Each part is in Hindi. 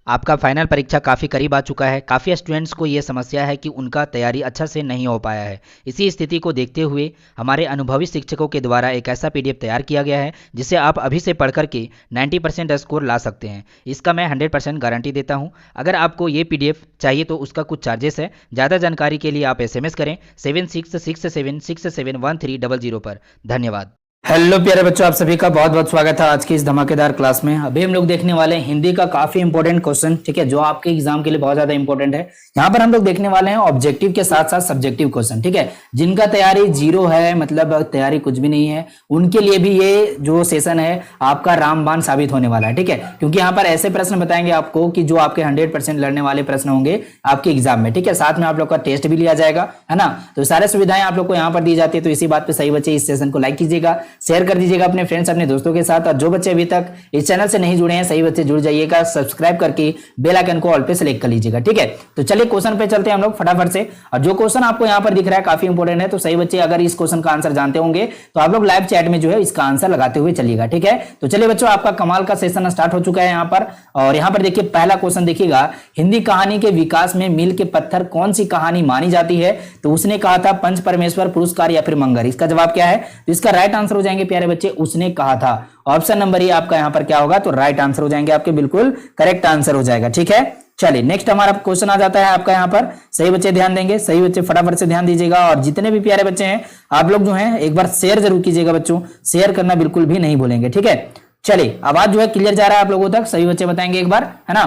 आपका फाइनल परीक्षा काफ़ी करीब आ चुका है। काफ़ी स्टूडेंट्स को ये समस्या है कि उनका तैयारी अच्छा से नहीं हो पाया है। इसी स्थिति को देखते हुए हमारे अनुभवी शिक्षकों के द्वारा एक ऐसा पीडीएफ तैयार किया गया है जिसे आप अभी से पढ़ करके 90% स्कोर ला सकते हैं। इसका मैं 100% गारंटी देता हूँ। अगर आपको ये पीडीएफ चाहिए तो उसका कुछ चार्जेस है। ज़्यादा जानकारी के लिए आप SMS करें 7667671300 पर। धन्यवाद। हेलो प्यारे बच्चों, आप सभी का बहुत बहुत स्वागत है आज की इस धमाकेदार क्लास में। अभी हम लोग देखने वाले हैं हिंदी का काफी इंपॉर्टेंट क्वेश्चन, ठीक है, जो आपके एग्जाम के लिए बहुत ज्यादा इंपॉर्टेंट है। यहाँ पर हम लोग देखने वाले हैं ऑब्जेक्टिव के साथ साथ सब्जेक्टिव क्वेश्चन, ठीक है। जिनका तैयारी जीरो है, मतलब तैयारी कुछ भी नहीं है, उनके लिए भी ये जो सेशन है आपका रामबाण साबित होने वाला है, ठीक है। क्योंकि यहाँ पर ऐसे प्रश्न बताएंगे आपको कि जो आपके 100% लड़ने वाले प्रश्न होंगे आपके एग्जाम में, ठीक है। साथ में आप लोग का टेस्ट भी लिया जाएगा, है ना। तो सारे सुविधाएं आप लोग को यहाँ पर दी जाती है। तो इसी बात पे सही बच्चे इस सेशन को लाइक कीजिएगा, शेयर कर दीजिएगा अपने फ्रेंड्स, अपने दोस्तों के साथ। और जो बच्चे अभी तक इस चैनल से नहीं जुड़े हैं, सही बच्चे जुड़ जाइएगा, सब्सक्राइब करके बेल आइकन को ऑल पे सेलेक्ट कर लीजिएगा, ठीक है। तो चलिए क्वेश्चन पे चलते हैं हम लोग फटाफट से। और जो क्वेश्चन आपको यहाँ पर दिख रहा है काफी इंपॉर्टेंट है। तो सही बच्चे अगर इस क्वेश्चन का आंसर जानते होंगे तो आप लोग लाइव चैट में जो है इसका आंसर लगाते हुए चलिएगा, ठीक है। तो चलिए बच्चों, आपका कमाल का सेशन स्टार्ट हो चुका है यहाँ पर। और यहाँ पर देखिए पहला क्वेश्चन देखिएगा, हिंदी कहानी के विकास में मील के पत्थर कौन सी कहानी मानी जाती है? तो उसने कहा था पंच परमेश्वर, पुरस्कार या फिर मंगर। इसका जवाब क्या है? तो इसका राइट आंसर हो जाएंगे प्यारे बच्चे उसने कहा था। ऑप्शन नंबर ये आपका यहाँ पर क्या होगा? तो राइट आंसर हो जाएंगे आपके, बिल्कुल करेक्ट आंसर हो जाएगा, ठीक है। चलिए नेक्स्ट हमारा क्वेश्चन आ जाता है आपका यहाँ पर। सही बच्चे ध्यान देंगे, सही बच्चे फटाफट से ध्यान दीजिएगा। और जितने भी प्यारे बच्चे हैं आप लोग जो हैं एक बार शेयर जरूर कीजिएगा बच्चों, शेयर करना बिल्कुल भी नहीं भूलेंगे, ठीक है। चलिए आवाज जो है क्लियर जा रहा है आप लोगों तक? सही बच्चे बताएंगे एक बार, है ना।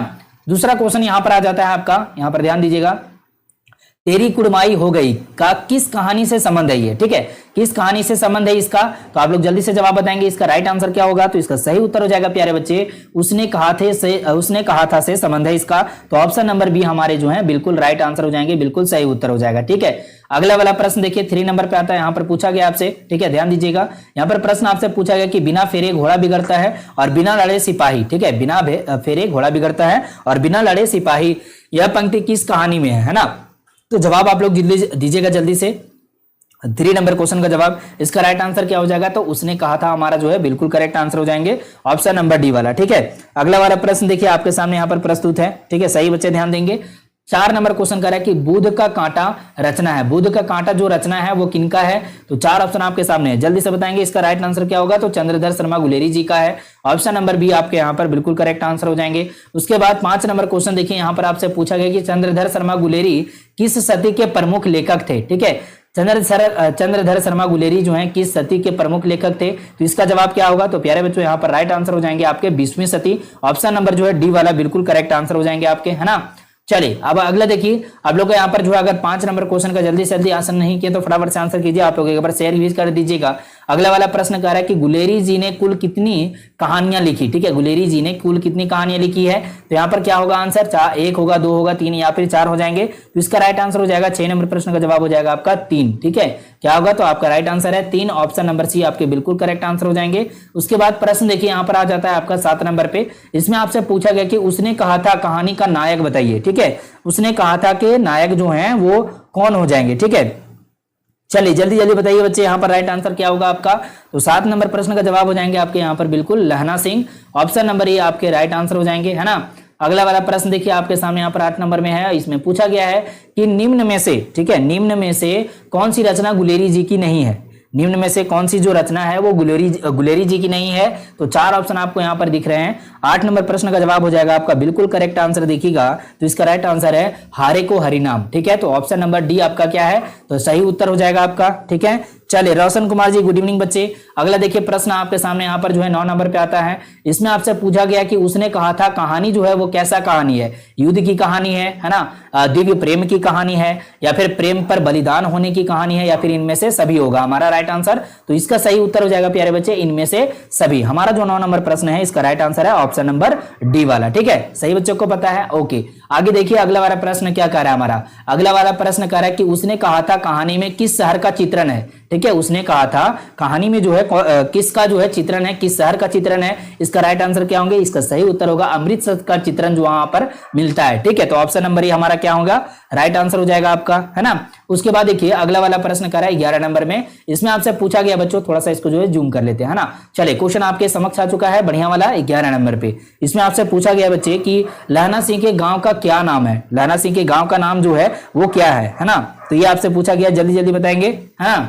दूसरा क्वेश्चन यहाँ पर आ जाता है आपका, यहाँ पर ध्यान दीजिएगा। तेरी कुड़माई हो गई का किस कहानी से संबंध है ये, ठीक है। किस कहानी से संबंध है इसका? तो आप लोग जल्दी से जवाब बताएंगे। इसका राइट आंसर क्या होगा? तो इसका सही उत्तर हो जाएगा प्यारे बच्चे उसने कहा था से संबंध है इसका। तो ऑप्शन नंबर बी हमारे जो है बिल्कुल राइट आंसर हो जाएंगे, बिल्कुल सही उत्तर हो जाएगा, ठीक है। अगला वाला प्रश्न देखिए 3 नंबर पे आता है। यहाँ पर पूछा गया आपसे, ठीक है, ध्यान दीजिएगा। यहाँ पर प्रश्न आपसे पूछा गया कि बिना फेरे घोड़ा बिगड़ता है और बिना लड़े सिपाही, ठीक है। बिना फेरे घोड़ा बिगड़ता है और बिना लड़े सिपाही, यह पंक्ति किस कहानी में है ना। तो जवाब आप लोग दीजिएगा जल्दी से। 3 नंबर क्वेश्चन का जवाब, इसका राइट आंसर क्या हो जाएगा? तो उसने कहा था हमारा जो है बिल्कुल करेक्ट आंसर हो जाएंगे ऑप्शन नंबर डी वाला, ठीक है। अगला वाला प्रश्न देखिए आपके सामने यहाँ पर प्रस्तुत है, ठीक है। सही बच्चे ध्यान देंगे। 4 नंबर क्वेश्चन कर रहा है कि बुध का कांटा रचना है। बुध का कांटा जो रचना है वो किनका है? तो 4 ऑप्शन आपके सामने है, जल्दी से बताएंगे। इसका राइट आंसर क्या होगा? तो चंद्रधर शर्मा गुलेरी जी का है। ऑप्शन नंबर बी आपके यहाँ पर बिल्कुल करेक्ट आंसर हो जाएंगे। उसके बाद 5 नंबर क्वेश्चन देखिए, यहाँ पर आपसे पूछा गया कि चंद्रधर शर्मा गुलेरी किस सदी के प्रमुख लेखक थे, ठीक है। चंद्रधर शर्मा गुलेरी जो हैं किस सदी के प्रमुख लेखक थे? तो इसका जवाब क्या होगा? तो प्यारे बच्चों यहाँ पर राइट आंसर हो जाएंगे आपके 20वीं सदी। ऑप्शन नंबर जो है डी वाला बिल्कुल करेक्ट आंसर हो जाएंगे आपके, है ना। चलिए अब अगला देखिए, आप लोग यहाँ पर जो है अगर 5 नंबर क्वेश्चन का जल्दी से जल्दी आंसर नहीं किया तो फटाफट से आंसर कीजिए। आप लोग एक बार शेयर भी कर दीजिएगा। अगला वाला प्रश्न कह रहा है कि गुलेरी जी ने कुल कितनी कहानियां लिखी, ठीक है। गुलेरी जी ने कुल कितनी कहानियां लिखी है? तो यहाँ पर क्या होगा आंसर? 1 होगा, 2 होगा, 3 या फिर 4 हो जाएंगे। तो इसका राइट आंसर हो जाएगा 6 नंबर प्रश्न का जवाब हो जाएगा आपका 3, ठीक है। क्या होगा? तो आपका राइट आंसर है 3, ऑप्शन नंबर सी आपके बिल्कुल करेक्ट आंसर हो जाएंगे। उसके बाद प्रश्न देखिए यहाँ पर आ जाता है आपका 7 नंबर पे। इसमें आपसे पूछा गया कि उसने कहा था कहानी का नायक बताइए, ठीक है। उसने कहा था कि नायक जो है वो कौन हो जाएंगे, ठीक है। चलिए जल्दी जल्दी बताइए बच्चे, यहाँ पर राइट आंसर क्या होगा आपका? तो 7 नंबर प्रश्न का जवाब हो जाएंगे आपके यहाँ पर बिल्कुल लहना सिंह। ऑप्शन नंबर ये आपके राइट आंसर हो जाएंगे, है ना। अगला वाला प्रश्न देखिए आपके सामने यहाँ पर 8 नंबर में है। इसमें पूछा गया है कि निम्न में से, ठीक है, निम्न में से कौन सी रचना गुलेरी जी की नहीं है? निम्न में से कौन सी जो रचना है वो गुलेरी जी की नहीं है? तो 4 ऑप्शन आपको यहाँ पर दिख रहे हैं। 8 नंबर प्रश्न का जवाब हो जाएगा आपका बिल्कुल करेक्ट आंसर देखिएगा। तो इसका राइट आंसर है हारे को हरिनाम, ठीक है। तो ऑप्शन नंबर डी आपका क्या है? तो सही उत्तर हो जाएगा आपका, ठीक है। चलिए रोशन कुमार जी गुड इवनिंग बच्चे। अगला देखिए प्रश्न आपके सामने यहाँ पर जो है 9 नंबर पे आता है। इसमें आपसे पूछा गया कि उसने कहा था कहानी जो है वो कैसा कहानी है? युद्ध की कहानी है ना, दिव्य प्रेम की कहानी है, या फिर प्रेम पर बलिदान होने की कहानी है, या फिर इनमें से सभी होगा हमारा राइट आंसर। तो इसका सही उत्तर हो जाएगा प्यारे बच्चे इनमें से सभी। हमारा जो 9 नंबर प्रश्न है इसका राइट आंसर है ऑप्शन नंबर डी वाला, ठीक है। सही बच्चों को पता है? ओके। आगे देखिए अगला वाला प्रश्न क्या कह रहा है हमारा। अगला वाला प्रश्न कह रहा है कि उसने कहा था कहानी में किस शहर का चित्रण है। ठीक है, उसने कहा था कहानी में जो है किसका जो है चित्रण है, किस शहर का चित्रण है। इसका राइट आंसर क्या होंगे, इसका सही उत्तर होगा अमृतसर का चित्रण जो वहां पर मिलता है। ठीक है, तो ऑप्शन नंबर ये हमारा क्या होगा, राइट आंसर हो जाएगा आपका, है ना। उसके बाद देखिए अगला वाला प्रश्न कर रहा है 11 नंबर में। इसमें आपसे पूछा गया बच्चों, थोड़ा सा इसको जो है जूम कर लेते हैं, है ना। चलिए क्वेश्चन आपके समक्ष आ चुका है, बढ़िया वाला 11 नंबर पे। इसमें आपसे पूछा गया बच्चे कि लहना सिंह के गांव का क्या नाम है। लहना सिंह के गांव का नाम जो है वो क्या है ना। तो ये आपसे पूछा गया, जल्दी जल्दी बताएंगे, है ना।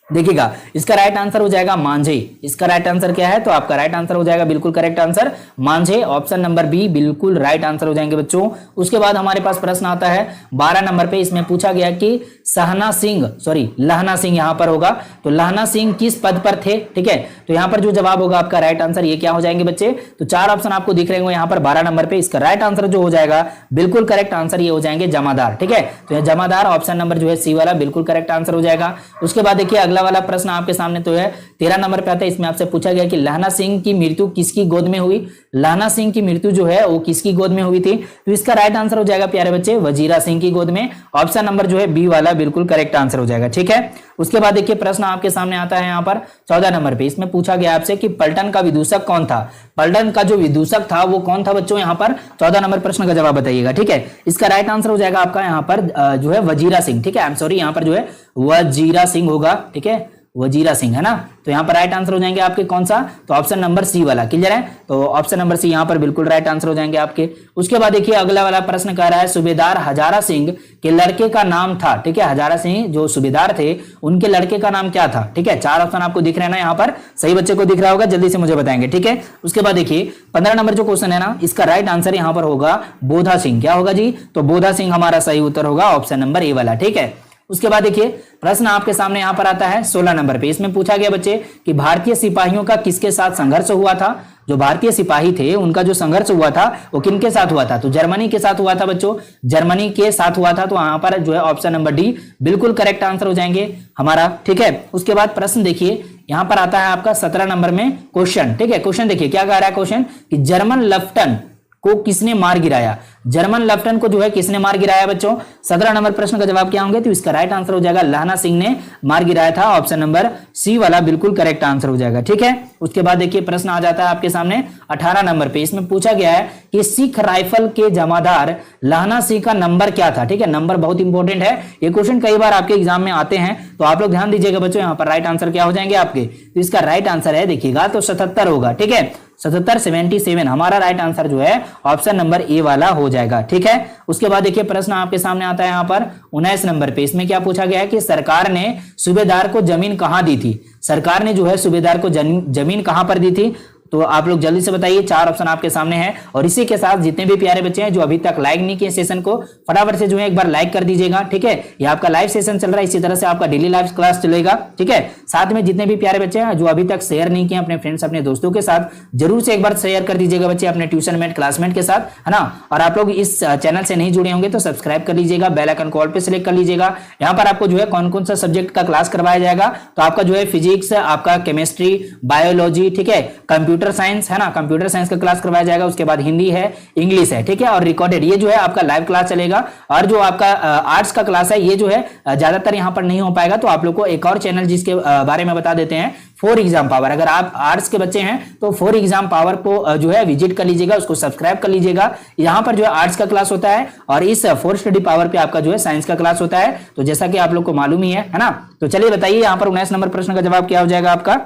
देखिएगा इसका राइट आंसर हो जाएगा मांझे। इसका राइट आंसर क्या है, तो आपका राइट आंसर हो जाएगा बिल्कुल करेक्ट आंसर मांझे, ऑप्शन नंबर बी बिल्कुल राइट आंसर हो जाएंगे बच्चों। उसके बाद हमारे पास प्रश्न आता है 12 नंबर पे। इसमें पूछा गया कि लहना सिंह यहां पर होगा, तो लहना सिंह किस पद पर थे। ठीक है, तो यहां पर जो जवाब होगा आपका राइट आंसर ये क्या हो जाएंगे बच्चे, तो 4 ऑप्शन आपको दिख रहे होंगे यहाँ पर 12 नंबर पे। इसका राइट आंसर जो हो जाएगा बिल्कुल करेक्ट आंसर ये हो जाएंगे जमादार। ठीक है, तो यह जमादार ऑप्शन नंबर जो है सी वाला बिल्कुल करेक्ट आंसर हो जाएगा। उसके बाद देखिए अगला वाला प्रश्न आपके सामने तो है 13 नंबर पे आता है। इसमें आपसे पूछा गया कि लहना सिंह की मृत्यु किसकी गोद में हुई। लहना सिंह की मृत्यु जो है वो किसकी गोद में हुई थी, तो इसका राइट आंसर हो जाएगा प्यारे बच्चे वजीरा सिंह की गोद में, ऑप्शन नंबर जो है बी वाला बिल्कुल करेक्ट आंसर हो जाएगा। ठीक है, उसके बाद देखिए प्रश्न आपके सामने आता है यहाँ पर 14 नंबर पे। इसमें पूछा गया आपसे कि पलटन का विदूषक कौन था। पलटन का जो विदूषक था वो कौन था बच्चों, यहाँ पर 14 नंबर प्रश्न का जवाब बताइएगा। ठीक है, इसका राइट आंसर हो जाएगा आपका यहाँ पर जो है वजीरा सिंह। ठीक है, आई एम सॉरी, यहाँ पर जो है वजीरा सिंह होगा। ठीक है, वजीरा सिंह, है ना। तो यहाँ पर राइट आंसर हो जाएंगे आपके कौन सा, तो ऑप्शन नंबर सी वाला। क्लियर है, तो ऑप्शन नंबर सी यहाँ पर बिल्कुल राइट आंसर हो जाएंगे आपके। उसके बाद देखिए अगला वाला प्रश्न कह रहा है सूबेदार हजारा सिंह के लड़के का नाम था। ठीक है, हजारा सिंह जो सूबेदार थे उनके लड़के का नाम क्या था। ठीक है, 4 ऑप्शन आपको दिख रहे हैं ना यहाँ पर, सही बच्चे को दिख रहा होगा, जल्दी से मुझे बताएंगे। ठीक है, उसके बाद देखिए 15 नंबर जो क्वेश्चन है ना, इसका राइट आंसर यहाँ पर होगा बोधा सिंह। क्या होगा जी, तो बोधा सिंह हमारा सही उत्तर होगा, ऑप्शन नंबर ए वाला। ठीक है, उसके बाद देखिए प्रश्न आपके सामने यहां पर आता है 16 नंबर पे। इसमें पूछा गया बच्चे कि भारतीय सिपाहियों का किसके साथ संघर्ष हुआ था। जो भारतीय सिपाही थे उनका जो संघर्ष हुआ था वो किनके साथ हुआ था, तो जर्मनी के साथ हुआ था बच्चों, जर्मनी के साथ हुआ था। तो यहां पर जो है ऑप्शन नंबर डी बिल्कुल करेक्ट आंसर हो जाएंगे हमारा। ठीक है, उसके बाद प्रश्न देखिए यहां पर आता है आपका 17 नंबर में क्वेश्चन। ठीक है, क्वेश्चन देखिए क्या कह रहा है क्वेश्चन कि जर्मन लेफ्टिनेंट को किसने मार गिराया। जर्मन लेफ्टिनेंट को जो है किसने मार गिराया बच्चों, 17 नंबर प्रश्न का जवाब क्या होंगे, तो इसका राइट आंसर हो जाएगा लहना सिंह ने मार गिराया था, ऑप्शन नंबर सी वाला बिल्कुल करेक्ट आंसर हो जाएगा। ठीक है, उसके बाद देखिए प्रश्न आ जाता है आपके सामने 18 नंबर पे। इसमें पूछा गया है कि सिख राइफल के जमादार लहना सिंह का नंबर क्या था। ठीक है, नंबर बहुत इंपॉर्टेंट है, ये क्वेश्चन कई बार आपके एग्जाम में आते हैं, तो आप लोग ध्यान दीजिएगा बच्चों। यहाँ पर राइट आंसर क्या हो जाएंगे आपके, तो इसका राइट आंसर है देखिएगा तो 77 होगा। ठीक है, 77 हमारा राइट आंसर जो है ऑप्शन नंबर ए वाला हो जाएगा। ठीक है, उसके बाद देखिए प्रश्न आपके सामने आता है यहाँ पर 19 नंबर पे। इसमें क्या पूछा गया है कि सरकार ने सूबेदार को जमीन कहां दी थी। सरकार ने जो है सूबेदार को जमीन कहां पर दी थी, तो आप लोग जल्दी से बताइए। 4 ऑप्शन आपके सामने हैं, और इसी के साथ जितने भी प्यारे बच्चे हैं जो अभी तक लाइक नहीं किए सेशन को, फटाफट से जो है एक बार लाइक कर दीजिएगा। ठीक है, ये आपका लाइव सेशन चल रहा है, इसी तरह से आपका डेली लाइव क्लास चलेगा। ठीक है, साथ में जितने भी प्यारे बच्चे हैं जो अभी तक शेयर नहीं किए अपने फ्रेंड्स अपने दोस्तों के साथ, जरूर से एक बार शेयर कर दीजिएगा बच्चे अपने ट्यूशन मेट क्लासमेट के साथ, है ना। और आप लोग इस चैनल से नहीं जुड़े होंगे तो सब्सक्राइब कर लीजिएगा, बेल आइकन कॉल पे सिलेक्ट कर लीजिएगा। यहाँ पर आपको जो है कौन कौन सा सब्जेक्ट का क्लास करवाया जाएगा, तो आपका जो है फिजिक्स, आपका केमिस्ट्री, बायोलॉजी, ठीक है, कंप्यूटर साइंस, है ना, कंप्यूटर साइंस का क्लास करवाया जाएगा। उसके बाद हिंदी है, इंग्लिश है, ठीक है, और रिकॉर्डेड, ये जो है आपका लाइव क्लास चलेगा। और जो आपका आर्ट्स का क्लास है ये जो है ज्यादातर यहाँ पर नहीं हो पाएगा, तो आप लोग को एक और चैनल जिसके बारे में बता देते हैं, 4 एग्जाम पावर। अगर आप आर्ट्स के बच्चे हैं तो 4 एग्जाम पावर को जो है विजिट कर लीजिएगा, उसको सब्सक्राइब कर लीजिएगा। यहाँ पर जो है आर्ट्स का क्लास होता है, और इस 4 स्टडी पावर पे आपका जो है साइंस का क्लास होता है। तो जैसा कि आप लोग को मालूम ही है ना। तो चलिए बताइए यहाँ पर 19 नंबर प्रश्न का जवाब क्या हो जाएगा आपका।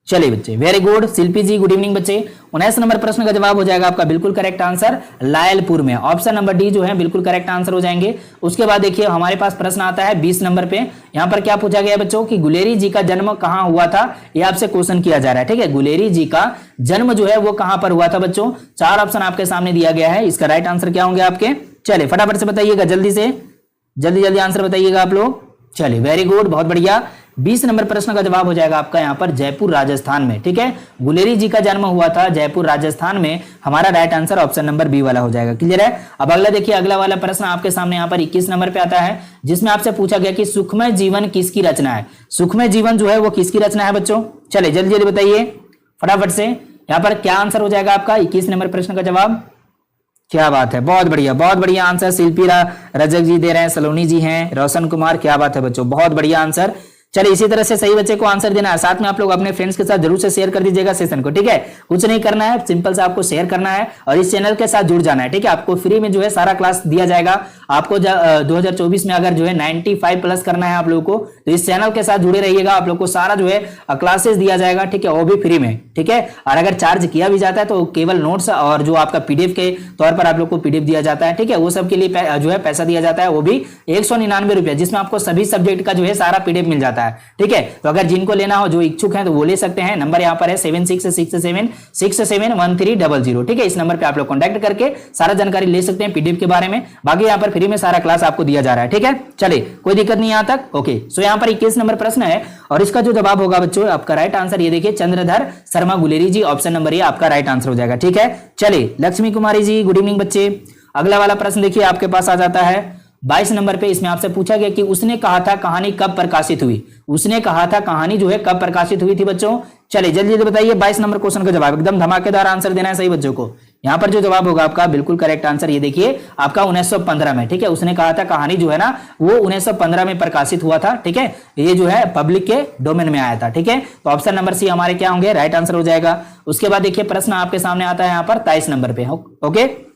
चलिए बच्चे, वेरी गुड, शिल्पी जी गुड इवनिंग बच्चे। 19 नंबर प्रश्न का जवाब हो जाएगा आपका बिल्कुल करेक्ट आंसर लायलपुर में, ऑप्शन नंबर डी जो है बिल्कुल करेक्ट आंसर हो जाएंगे। उसके बाद देखिए हमारे पास प्रश्न आता है 20 नंबर पे। यहाँ पर क्या पूछा गया बच्चों कि गुलेरी जी का जन्म कहाँ हुआ था, ये आपसे क्वेश्चन किया जा रहा है। ठीक है, गुलेरी जी का जन्म जो है वो कहां पर हुआ था बच्चों। 4 ऑप्शन आपके सामने दिया गया है, इसका राइट आंसर क्या होंगे आपके। चलिए फटाफट से बताइएगा, जल्दी से जल्दी आंसर बताइएगा आप लोग। चलिए वेरी गुड, बहुत बढ़िया। 20 नंबर प्रश्न का जवाब हो जाएगा आपका यहाँ पर जयपुर राजस्थान में। ठीक है, गुलेरी जी का जन्म हुआ था जयपुर राजस्थान में, हमारा right answer option number B वाला हो जाएगा। क्लियर है। अब अगला देखिए, अगला वाला प्रश्न आपके सामने यहाँ पर 21 नंबर पे आता है, जिसमें आपसे पूछा गया कि सुखमय जीवन किसकी रचना है। सुखमय जीवन जो है वो किसकी रचना है बच्चों। चलिए जल्दी जल्दी बताइए फटाफट से। यहाँ पर क्या आंसर हो जाएगा आपका 21 नंबर प्रश्न का जवाब। क्या बात है, बहुत बढ़िया आंसर। शिल्पी रजक जी दे रहे हैं, सलोनी जी हैं, रोशन कुमार, क्या बात है बच्चों, बहुत बढ़िया आंसर। चलिए इसी तरह से सही बच्चे को आंसर देना है, साथ में आप लोग अपने फ्रेंड्स के साथ जरूर से शेयर कर दीजिएगा सेशन को, ठीक है। कुछ नहीं करना है, सिंपल से आपको शेयर करना है और इस चैनल के साथ जुड़ जाना है, ठीक है। आपको फ्री में जो है सारा क्लास दिया जाएगा। आपको 2024 में अगर जो है 95 प्लस करना है आप लोगों को, तो इस चैनल के साथ जुड़े रहिएगा। आप लोग को सारा जो है क्लासेस दिया जाएगा, ठीक है, वो भी फ्री में, ठीक है। और अगर चार्ज किया भी जाता है तो केवल नोट्स और जो आपका पीडीएफ के तौर पर आप लोग को पीडीएफ दिया जाता है, ठीक है, वो सब के लिए जो है पैसा दिया जाता है, वो भी 199 रुपया, जिसमें आपको सभी सब्जेक्ट का जो है सारा पीडीएफ मिल जाता है, ठीक है। तो अगर जिनको लेना हो, जो इच्छुक हैं, तो वो ले सकते हैं। नंबर यहाँ पर है 7667671300, ठीक है। इस नंबर पे आप लोग कॉन्टैक्ट करके सारा जानकारी ले सकते हैं पीडीएफ के बारे में। बाकी यहाँ पर फ्री में सारा क्लास आपको दिया जा रहा है, ठीक है। चलिए कोई दिक्कत नहीं यहाँ तक, ओके। सो यहाँ पर 21 नंबर प्रश्न है और इसका जो जवाब होगा बच्चों, आपका राइट आंसर ये देखिए, चंद्रधर शर्मा गुलेरी जी, ऑप्शन नंबर ये आपका राइट आंसर हो जाएगा, ठीक है। चलिए लक्ष्मी कुमारी जी, गुड इवनिंग बच्चे। अगला वाला प्रश्न देखिए आपके पास आ जाता है 22 नंबर पे। इसमें आपसे पूछा गया कि उसने कहा था कहानी कब प्रकाशित हुई। उसने कहा था कहानी जो है कब प्रकाशित हुई थी बच्चों। चलिए जल्दी जल्दी बताइए 22 नंबर क्वेश्चन का जवाब, एकदम धमाकेदार आंसर देना है सही बच्चों को। यहाँ पर जो जवाब होगा आपका बिल्कुल करेक्ट आंसर ये देखिए आपका 1915 में, ठीक है। उसने कहा था कहानी जो है ना वो 1915 में प्रकाशित हुआ था, ठीक है। ये जो है पब्लिक के डोमेन में आया था, ठीक है। तो ऑप्शन नंबर सी हमारे क्या होंगे, राइट आंसर हो जाएगा। उसके बाद देखिए प्रश्न आपके सामने आता है यहाँ पर 23 नंबर पे, ओके।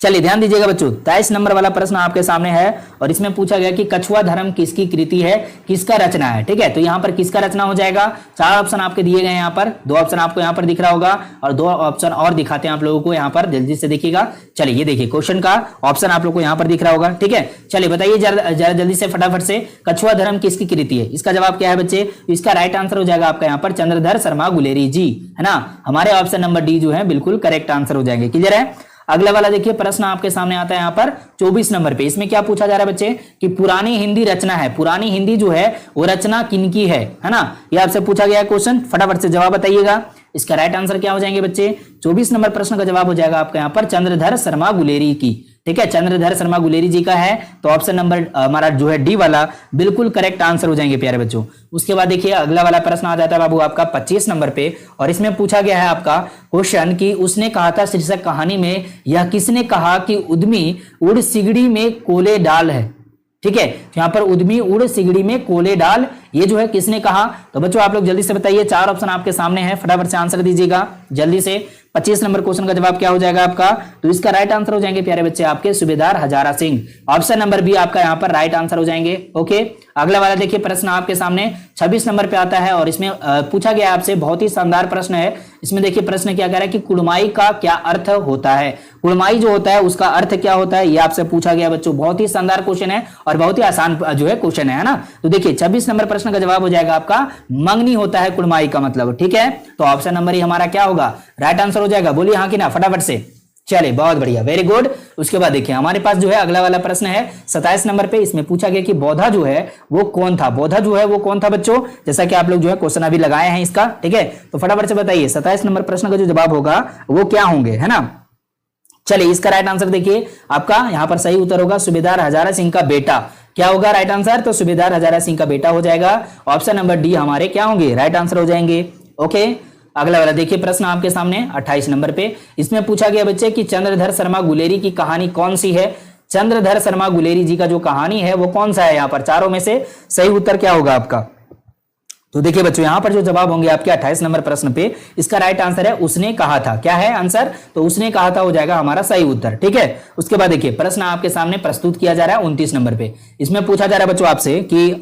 चलिए ध्यान दीजिएगा बच्चों, 23 नंबर वाला प्रश्न आपके सामने है और इसमें पूछा गया कि कछुआ धर्म किसकी कृति है, किसका रचना है, ठीक है। तो यहाँ पर किसका रचना हो जाएगा, 4 ऑप्शन आपके दिए गए हैं यहाँ पर, 2 ऑप्शन आपको यहाँ पर दिख रहा होगा और 2 ऑप्शन और दिखाते हैं आप लोगों को यहाँ पर, जल्दी से देखिएगा। चलिए ये देखिए क्वेश्चन का ऑप्शन आप लोग को यहाँ पर दिख रहा होगा, ठीक है। चलिए बताइए जरा जल्दी से फटाफट से, कछुआ धर्म किसकी कृति है। इसका जवाब क्या है बच्चे, इसका राइट आंसर हो जाएगा आपका यहाँ पर चंद्रधर शर्मा गुलेरी जी, है ना। हमारे ऑप्शन नंबर डी जो है बिल्कुल करेक्ट आंसर हो जाएंगे, क्लियर है। अगला वाला देखिए प्रश्न आपके सामने आता है यहाँ पर 24 नंबर पे। इसमें क्या पूछा जा रहा है बच्चे कि पुरानी हिंदी रचना है, पुरानी हिंदी जो है वो रचना किनकी है ना। ये आपसे पूछा गया क्वेश्चन, फटाफट से जवाब बताइएगा। इसका राइट आंसर क्या हो जाएंगे बच्चे, 24 नंबर प्रश्न का जवाब हो जाएगा आपका यहाँ पर चंद्रधर शर्मा गुलेरी की, ठीक है। चंद्रधर शर्मा गुलेरी जी का है, तो ऑप्शन नंबर हमारा जो है डी वाला बिल्कुल करेक्ट आंसर हो जाएंगे प्यारे बच्चों। उसके बाद देखिए अगला वाला प्रश्न आ जाता है बाबू आपका 25 नंबर पे और इसमें पूछा गया है आपका क्वेश्चन कि उसने कहा था शीर्षक कहानी में यह किसने कहा कि उद्यमी उड़ सिगड़ी में कोले डाल है, ठीक है। तो यहाँ पर उद्यमी उड़ सिगड़ी में कोले डाल, ये जो है किसने कहा। तो बच्चों आप लोग जल्दी से बताइए, 4 ऑप्शन आपके सामने है, फटाफट से आंसर दीजिएगा जल्दी से। 25 नंबर क्वेश्चन का जवाब क्या हो जाएगा आपका, तो इसका राइट आंसर हो जाएंगे प्यारे बच्चे आपके सूबेदार हजारा सिंह, ऑप्शन नंबर बी आपका यहाँ पर राइट आंसर हो जाएंगे, ओके। अगला वाला देखिए प्रश्न आपके सामने 26 नंबर पे आता है और इसमें पूछा गया आपसे बहुत ही शानदार प्रश्न है। इसमें देखिए प्रश्न क्या कह रहा है कि कुड़माई का क्या अर्थ होता है, कुड़माई जो होता है उसका अर्थ क्या होता है, ये आपसे पूछा गया बच्चों। बहुत ही शानदार क्वेश्चन है और बहुत ही आसान जो है क्वेश्चन है ना। तो देखिए 26 नंबर प्रश्न का जवाब हो जाएगा आपका मंगनी होता है कुड़माई का मतलब, ठीक है। तो ऑप्शन नंबर ही हमारा क्या होगा, राइट आंसर हो जाएगा। बोलिए हाँ कि ना फटाफट से। चलिए बहुत बढ़िया, वेरी गुड। उसके बाद देखिए हमारे पास जो है अगला वाला प्रश्न है 27 नंबर पे। इसमें पूछा गया कि बौद्धा जो है वो कौन था, बौद्धा जो है वो कौन था बच्चों, जैसा कि आप लोग जो है क्वेश्चन अभी लगाए हैं इसका, ठीक है। तो फटाफट से बताइए 27 नंबर प्रश्न का जो जवाब होगा वो क्या होंगे, है ना। चलिए इसका राइट आंसर देखिए आपका यहाँ पर सही उत्तर होगा सूबेदार हजारा सिंह का बेटा। क्या होगा राइट आंसर, तो सूबेदार हजारा सिंह का बेटा हो जाएगा। ऑप्शन नंबर डी हमारे क्या होंगे, राइट आंसर हो जाएंगे, ओके। अगला वाला देखिए प्रश्न आपके सामने 28 नंबर पे। इसमें पूछा गया बच्चे कि चंद्रधर शर्मा गुलेरी की कहानी कौन सी है। चंद्रधर शर्मा गुलेरी जी का जो कहानी है वो कौन सा है, यहाँ पर चारों में से सही उत्तर क्या होगा आपका। तो देखिए बच्चों यहाँ पर जो जवाब होंगे आपके 28 नंबर प्रश्न पे, इसका राइट आंसर है उसने कहा था। क्या है आंसर, तो उसने कहा था हो जाएगा हमारा सही उत्तर, ठीक है। उसके बाद देखिए प्रश्न आपके सामने प्रस्तुत किया जा रहा है 29 नंबर पे। इसमें पूछा जा रहा है बच्चों आपसे कि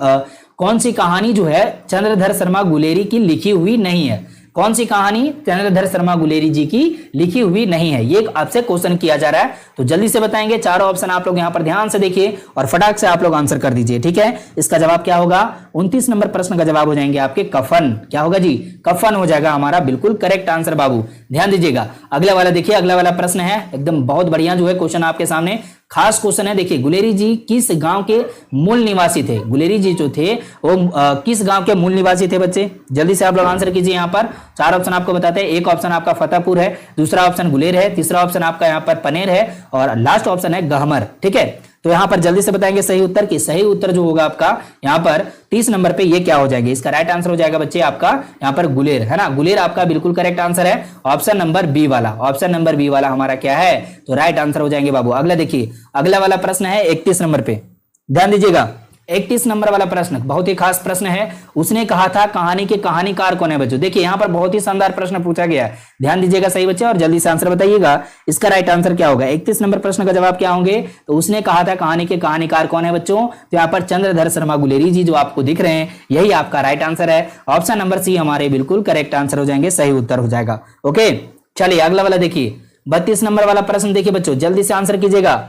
कौन सी कहानी जो है चंद्रधर शर्मा गुलेरी की लिखी हुई नहीं है। कौन सी कहानी चंद्रधर शर्मा गुलेरी जी की लिखी हुई नहीं है, ये आपसे क्वेश्चन किया जा रहा है। तो जल्दी से बताएंगे, चारों ऑप्शन आप लोग यहाँ पर ध्यान से देखिए और फटाक से आप लोग आंसर कर दीजिए, ठीक है। इसका जवाब क्या होगा, 29 नंबर प्रश्न का जवाब हो जाएंगे आपके कफन। क्या होगा जी, कफन हो जाएगा हमारा बिल्कुल करेक्ट आंसर बाबू, ध्यान दीजिएगा। अगला वाला देखिए, अगला वाला प्रश्न है एकदम बहुत बढ़िया जो है क्वेश्चन आपके सामने, खास क्वेश्चन है। देखिए गुलेरी जी किस गांव के मूल निवासी थे, गुलेरी जी जो थे वो किस गांव के मूल निवासी थे बच्चे, जल्दी से आप लोग आंसर कीजिए। यहाँ पर 4 ऑप्शन आपको बताते हैं। एक ऑप्शन आपका फतेहपुर है, दूसरा ऑप्शन गुलेर है, तीसरा ऑप्शन आपका यहाँ पर पनेर है और लास्ट ऑप्शन है गहमर, ठीक है। तो यहाँ पर जल्दी से बताएंगे सही उत्तर की सही उत्तर जो होगा आपका यहाँ पर 30 नंबर पे ये क्या हो जाएंगे, इसका राइट आंसर हो जाएगा बच्चे आपका यहाँ पर गुलेर, है ना। गुलेर आपका बिल्कुल करेक्ट आंसर है, ऑप्शन नंबर बी वाला, ऑप्शन नंबर बी वाला हमारा क्या है, तो राइट आंसर हो जाएंगे बाबू। अगला देखिए, अगला वाला प्रश्न है 31 नंबर पे, ध्यान दीजिएगा। 31 नंबर वाला प्रश्न बहुत ही खास प्रश्न है। उसने कहा था कहानी के कहानीकार कौन है बच्चों। देखिए यहाँ पर बहुत ही शानदार प्रश्न पूछा गया है, ध्यान दीजिएगा सही बच्चे और जल्दी से आंसर बताइएगा। इसका राइट आंसर क्या होगा, 31 नंबर प्रश्न का जवाब क्या होंगे, तो उसने कहा था कहानी के कहानीकार कौन है बच्चों, तो यहाँ पर चंद्रधर शर्मा गुलेरी जी जो आपको दिख रहे हैं, यही आपका राइट आंसर है। ऑप्शन नंबर सी हमारे बिल्कुल करेक्ट आंसर हो जाएंगे, सही उत्तर हो जाएगा। ओके चलिए अगला वाला देखिए, 32 नंबर वाला प्रश्न देखिए बच्चों, जल्दी से आंसर कीजिएगा।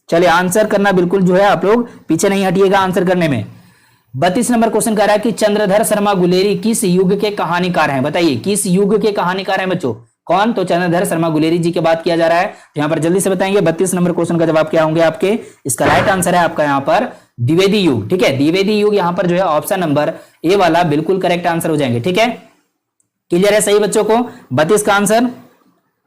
चलिए आंसर करना बिल्कुल जो है आप लोग पीछे नहीं हटिएगा आंसर करने में। 32 नंबर क्वेश्चन कह रहा है कि चंद्रधर शर्मा गुलेरी किस युग के कहानीकार हैं, बताइए किस युग के कहानीकार हैं बच्चों, कौन, तो चंद्रधर शर्मा गुलेरी जी की बात किया जा रहा है। तो यहाँ पर जल्दी से बताएंगे 32 नंबर क्वेश्चन का जवाब क्या होंगे आपके, इसका राइट आंसर है आपका यहाँ पर द्विवेदी युग, ठीक है। द्विवेदी युग यहाँ पर जो है ऑप्शन नंबर ए वाला बिल्कुल करेक्ट आंसर हो जाएंगे, ठीक है। क्लियर है सही बच्चों को 32 का आंसर।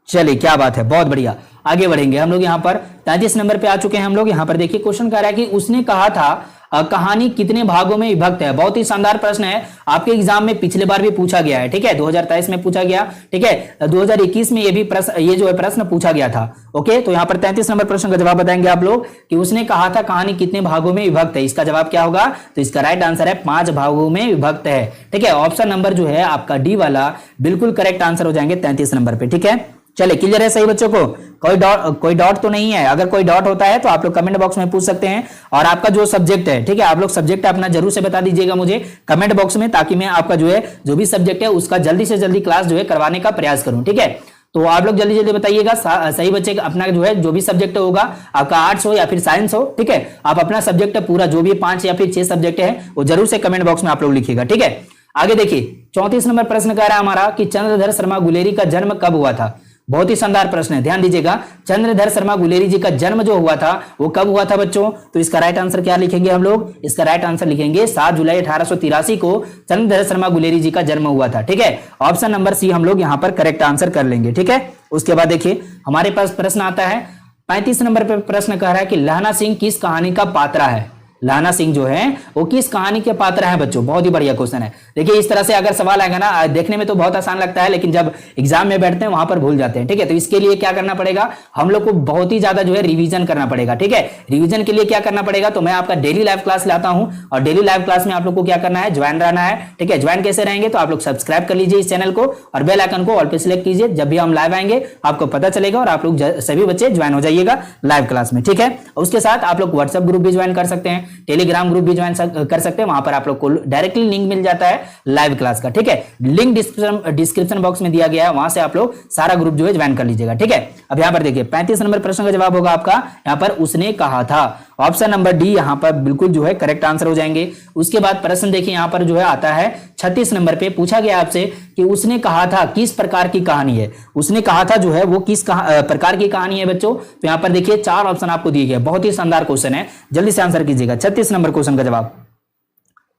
चलिए क्या बात है, बहुत बढ़िया, आगे बढ़ेंगे हम लोग। यहाँ पर 33 नंबर पे आ चुके हैं हम लोग। यहाँ पर देखिए क्वेश्चन कह रहा है कि उसने कहा था कहानी कितने भागों में विभक्त है। बहुत ही शानदार प्रश्न है, आपके एग्जाम में पिछले बार भी पूछा गया है, ठीक है, 2023 में पूछा गया, ठीक है, 2021 में ये भी प्रश्न, ये जो है प्रश्न पूछा गया था। ओके तो यहाँ पर 33 नंबर प्रश्न का जवाब बताएंगे आप लोग कि उसने कहा था कहानी कितने भागों में विभक्त है, इसका जवाब क्या होगा, तो इसका राइट आंसर है 5 भागों में विभक्त है, ठीक है। ऑप्शन नंबर जो है आपका डी वाला बिल्कुल करेक्ट आंसर हो जाएंगे 33 नंबर पे, ठीक है। चलिए क्लियर है सही बच्चों को, कोई डॉट तो नहीं है, अगर कोई डॉट होता है तो आप लोग कमेंट बॉक्स में पूछ सकते हैं। और आपका जो सब्जेक्ट है, ठीक है, आप लोग सब्जेक्ट अपना जरूर से बता दीजिएगा मुझे कमेंट बॉक्स में, ताकि मैं आपका जो है जो भी सब्जेक्ट है उसका जल्दी से जल्दी क्लास जो है करवाने का प्रयास करूं, ठीक है। तो आप लोग जल्दी जल्दी बताइएगा सही बच्चे अपना जो है जो भी सब्जेक्ट होगा, आपका आर्ट्स हो या फिर साइंस हो, ठीक है, आप अपना सब्जेक्ट पूरा जो भी 5 या फिर 6 सब्जेक्ट है वो जरूर से कमेंट बॉक्स में आप लोग लिखिएगा, ठीक है। आगे देखिए 34 नंबर प्रश्न कह रहा है हमारा कि चंद्रधर शर्मा गुलेरी का जन्म कब हुआ था। बहुत ही शानदार प्रश्न है, ध्यान दीजिएगा। चंद्रधर शर्मा गुलेरी जी का जन्म जो हुआ था वो कब हुआ था बच्चों, तो इसका राइट आंसर क्या लिखेंगे हम लोग, इसका राइट आंसर लिखेंगे 7 जुलाई 1883 को चंद्रधर शर्मा गुलेरी जी का जन्म हुआ था, ठीक है। ऑप्शन नंबर सी हम लोग यहाँ पर करेक्ट आंसर कर लेंगे, ठीक है। उसके बाद देखिए हमारे पास प्रश्न आता है 35 नंबर पर प्रश्न कह रहा है कि लहना सिंह किस कहानी का पात्रा है। लहना सिंह जो है वो किस कहानी के पात्र हैं बच्चों, बहुत ही बढ़िया क्वेश्चन है। देखिए इस तरह से अगर सवाल आएगा ना, देखने में तो बहुत आसान लगता है, लेकिन जब एग्जाम में बैठते हैं वहां पर भूल जाते हैं, ठीक है। तो इसके लिए क्या करना पड़ेगा, हम लोग को बहुत ही ज्यादा जो है रिवीजन करना पड़ेगा, ठीक है। रिवीजन के लिए क्या करना पड़ेगा, तो मैं आपका डेली लाइव क्लास लाता हूं और डेली लाइव क्लास में आप लोग को क्या करना है, ज्वाइन रहना है, ठीक है। ज्वाइन कैसे रहेंगे, तो आप लोग सब्सक्राइब कर लीजिए इस चैनल को और बेल आइकन को ऑल पे सिलेक्ट कीजिए, जब भी हम लाइव आएंगे आपको पता चलेगा और आप लोग सभी बच्चे ज्वाइन हो जाइएगा लाइव क्लास में, ठीक है। उसके साथ आप लोग व्हाट्सएप ग्रुप भी ज्वाइन कर सकते हैं, टेलीग्राम ग्रुप ज्वाइन कर सकते हैं, वहां पर आप लोग को डायरेक्टली लिंक मिल जाता है लाइव क्लास का, ठीक है। लिंक डिस्क्रिप्शन बॉक्स में दिया गया है, वहां से आप लोग सारा ग्रुप जो है ज्वाइन कर लीजिएगा, ठीक है। अब यहां पर देखिए 35 नंबर प्रश्न का जवाब होगा आपका यहां पर उसने कहा था, ऑप्शन नंबर डी यहां पर बिल्कुल जो है करेक्ट आंसर हो जाएंगे। उसके बाद प्रश्न देखिए यहां पर जो है आता है 36 नंबर पे, पूछा गया आपसे कि उसने कहा था किस प्रकार की कहानी है। उसने कहा था जो है वो किस प्रकार की कहानी है बच्चों, तो यहां पर देखिए 4 ऑप्शन आपको दिए गए, बहुत ही शानदार क्वेश्चन है, जल्दी से आंसर कीजिएगा 36 नंबर क्वेश्चन का जवाब।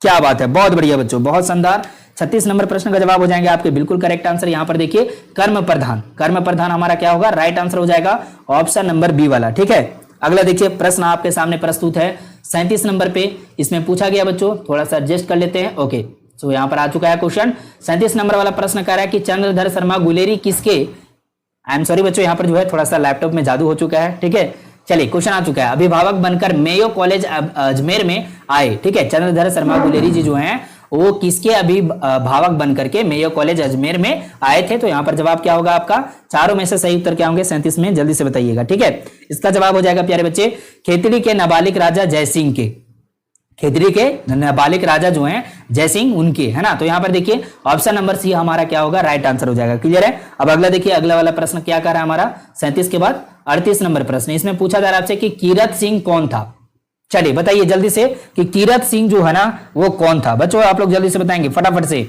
क्या बात है, बहुत बढ़िया बच्चों, बहुत शानदार। 36 नंबर प्रश्न का जवाब हो जाएंगे आपके बिल्कुल करेक्ट आंसर। यहां पर देखिए कर्म प्रधान, कर्म प्रधान हमारा क्या होगा, राइट आंसर हो जाएगा ऑप्शन नंबर बी वाला, ठीक है। अगला देखिए प्रश्न आपके सामने प्रस्तुत है 37 नंबर पे, इसमें पूछा गया बच्चों, थोड़ा सा एडजस्ट कर लेते हैं, ओके। तो यहां पर आ चुका है क्वेश्चन 37 नंबर वाला प्रश्न कह रहा है कि चंद्रधर शर्मा गुलेरी किसके, आई एम सॉरी बच्चों, यहां पर जो है थोड़ा सा लैपटॉप में जादू हो चुका है, ठीक है। चलिए क्वेश्चन आ चुका है, अभिभावक बनकर मेयो कॉलेज अजमेर में आए, ठीक है। चंद्रधर शर्मा गुलेरी जी जो हैं वो किसके अभिभावक बनकर के मेयो कॉलेज अजमेर में आए थे, तो यहां पर जवाब क्या होगा आपका, चारों में से सही उत्तर क्या होंगे 37 में, जल्दी से बताइएगा, ठीक है। इसका जवाब हो जाएगा प्यारे बच्चे खेतड़ी के नाबालिग राजा जयसिंह के, खेतड़ी के नाबालिग राजा जो हैं जयसिंह उनके, है ना। तो यहां पर देखिए ऑप्शन नंबर सी हमारा क्या होगा, राइट आंसर हो जाएगा, क्लियर है। अब अगला देखिए, अगला वाला प्रश्न क्या कर रहा है हमारा 37 के बाद 38 नंबर प्रश्न, इसमें पूछा जा रहा है आपसे कि कीरत सिंह कौन था। चलिए बताइए जल्दी से कि कीरत सिंह जो है ना वो कौन था बच्चों, आप लोग जल्दी से बताएंगे फटाफट से,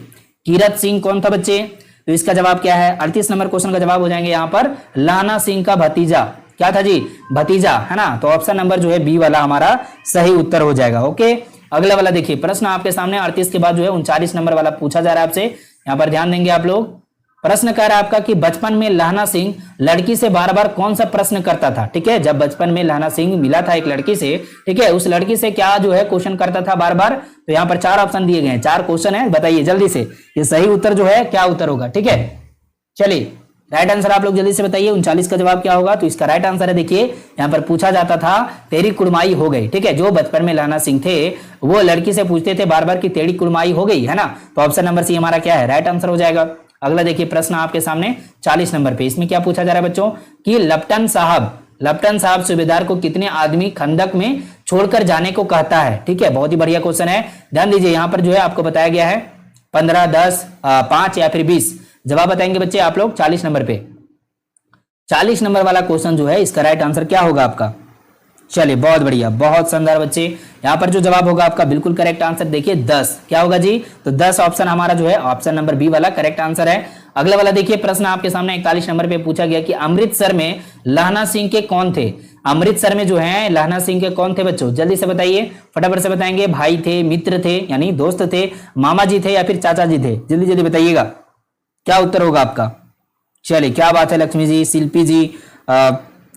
कीरत सिंह कौन था बच्चे। तो इसका जवाब क्या है, 38 नंबर क्वेश्चन का जवाब हो जाएंगे यहां पर लहना सिंह का भतीजा, क्या था जी, भतीजा, है ना। तो ऑप्शन नंबर जो है बी वाला हमारा सही उत्तर हो जाएगा, ओके। अगला वाला देखिए प्रश्न आपके सामने 38 के बाद जो है 39 नंबर वाला पूछा जा रहा है आपसे, यहां पर ध्यान देंगे आप लोग। प्रश्न कह रहा है आपका कि बचपन में लहना सिंह लड़की से बार बार कौन सा प्रश्न करता था। ठीक है, जब बचपन में लहना सिंह मिला था एक लड़की से, ठीक है, उस लड़की से क्या जो है क्वेश्चन करता था बार बार। तो यहाँ पर 4 ऑप्शन दिए गए हैं, 4 क्वेश्चन है, बताइए जल्दी से ये सही उत्तर जो है क्या उत्तर होगा। ठीक है, चलिए राइट आंसर आप लोग जल्दी से बताइए 39 का जवाब क्या होगा। तो इसका राइट आंसर है, देखिए यहाँ पर पूछा जाता था तेरी कुड़माई हो गई। ठीक है, जो बचपन में लहना सिंह थे वो लड़की से पूछते थे बार बार कि तेरी कुड़माई हो गई, है ना। तो ऑप्शन नंबर सी हमारा क्या है, राइट आंसर हो जाएगा। अगला देखिए प्रश्न आपके सामने 40 नंबर पे, इसमें क्या पूछा जा रहा है बच्चों कि लप्टन साहब सूबेदार को कितने आदमी खंदक में छोड़कर जाने को कहता है। ठीक है, बहुत ही बढ़िया क्वेश्चन है, ध्यान दीजिए। यहाँ पर जो है आपको बताया गया है 15, 10, 5 या फिर 20 जवाब बताएंगे बच्चे आप लोग 40 नंबर पे। 40 नंबर वाला क्वेश्चन जो है इसका राइट आंसर क्या होगा आपका। चलिए बहुत बढ़िया, बहुत शानदार बच्चे। यहाँ पर जो जवाब होगा आपका बिल्कुल करेक्ट आंसर देखिए 10 क्या होगा जी, तो 10 ऑप्शन हमारा जो है ऑप्शन नंबर बी वाला करेक्ट आंसर है। अगला वाला देखिए प्रश्न आपके सामने 41 नंबर पे पूछा गया कि अमृतसर में लहना सिंह के कौन थे। अमृतसर में जो है लहना सिंह के कौन थे बच्चों, जल्दी से बताइए, फटाफट से बताएंगे। भाई थे, मित्र थे यानी दोस्त थे, मामा जी थे या फिर चाचा जी थे, जल्दी जल्दी बताइएगा क्या उत्तर होगा आपका। चलिए क्या बात है, लक्ष्मी जी, शिल्पी जी,